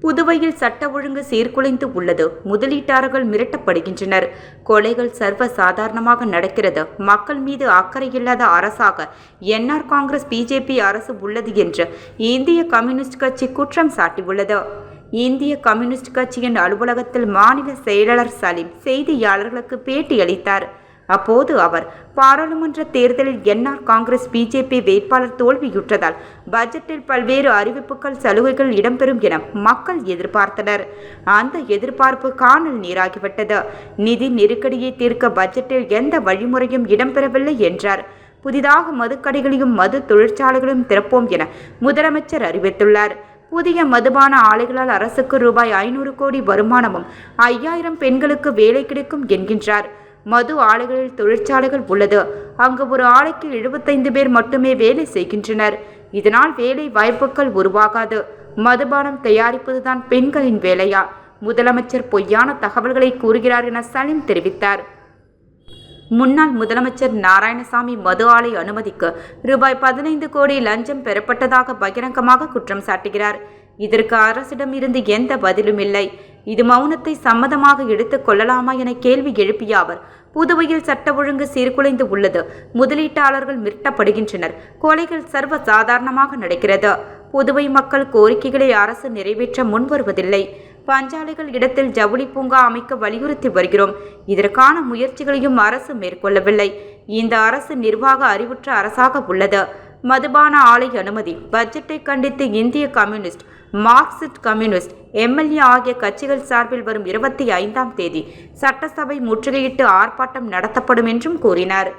புதுவையில் சட்ட ஒழுங்கு சீர்குலைந்து உள்ளது. முதலீட்டாளர்கள் மிரட்டப்படுகின்றனர். கொலைகள் சர்வ சாதாரணமாக நடக்கிறது. மக்கள் மீது அக்கறை இல்லாத அரசாக என்ஆர் காங்கிரஸ் பிஜேபி அரசு உள்ளது என்று இந்திய கம்யூனிஸ்ட் கட்சி குற்றம் சாட்டியுள்ளது. இந்திய கம்யூனிஸ்ட் கட்சியின் அலுவலகத்தில் மாநில செயலாளர் சலீம் செய்தியாளர்களுக்கு பேட்டியளித்தார். அப்போது அவர் பாராளுமன்ற தேர்தலில் என்ஆர் காங்கிரஸ் பிஜேபி வேட்பாளர் தோல்வியுற்றதால் பட்ஜெட்டில் பல்வேறு அறிவிப்புகள் சலுகைகள் இடம்பெறும் என மக்கள் எதிர்பார்த்தனர். அந்த எதிர்பார்ப்பு காணல் நீராகிவிட்டது. நிதி நெருக்கடியை தீர்க்க பட்ஜெட்டில் எந்த வழிமுறையும் இடம்பெறவில்லை என்றார். புதிதாக மதுக்கடைகளையும் மது தொழிற்சாலைகளையும் திறப்போம் என முதலமைச்சர் அறிவித்துள்ளார். புதிய மதுபான ஆலைகளால் அரசுக்கு ரூபாய் 500 கோடி வருமானமும் 5000 பெண்களுக்கு வேலை கிடைக்கும் என்கின்றார். மது ஆலைகளில் தொழிற்சாலைகள் உள்ளது. அங்கு ஒரு ஆலைக்கு 75 பேர் மட்டுமே வேலை செய்கின்றனர். இதனால் வேலை வாய்ப்புகள் உருவாகாது. மதுபானம் தயாரிப்பதுதான் பெண்களின் வேலையா? முதலமைச்சர் பொய்யான தகவல்களை கூறுகிறார் என சலீம் தெரிவித்தார். முன்னாள் முதலமைச்சர் நாராயணசாமி மது ஆலை அனுமதிக்கு ரூபாய் 15 கோடி லஞ்சம் பெறப்பட்டதாக பகிரங்கமாக குற்றம் சாட்டுகிறார். இதற்கு அரசிடம் இருந்து எந்த பதிலும் இல்லை. இது மௌனத்தை சம்மதமாக எடுத்துக் கொள்ளலாமா என கேள்வி எழுப்பிய அவர், புதுவையில் சட்ட ஒழுங்கு சீர்குலைந்து உள்ளது. முதலீட்டாளர்கள் மிரட்டப்படுகின்றனர். கொலைகள் சர்வ சாதாரணமாக நடக்கிறது. புதுவை மக்கள் கோரிக்கைகளை அரசு நிறைவேற்ற முன்வருவதில்லை. பஞ்சாலைகள் இடத்தில் ஜவுளி பூங்கா அமைக்க வலியுறுத்தி வருகிறோம். இதற்கான முயற்சிகளையும் அரசு மேற்கொள்ளவில்லை. இந்த அரசு நிர்வாக அறிவுற்ற அரசாக உள்ளது. மதுபான ஆலை அனுமதி பட்ஜெட்டை கண்டித்து இந்திய கம்யூனிஸ்ட், மார்க்சிஸ்ட் கம்யூனிஸ்ட், எம்எல்ஏ ஆகிய கட்சிகள் சார்பில் வரும் 25ஆம் தேதி சட்டசபை முற்றுகையிட்டு ஆர்ப்பாட்டம் நடத்தப்படும் என்றும் கூறினார்.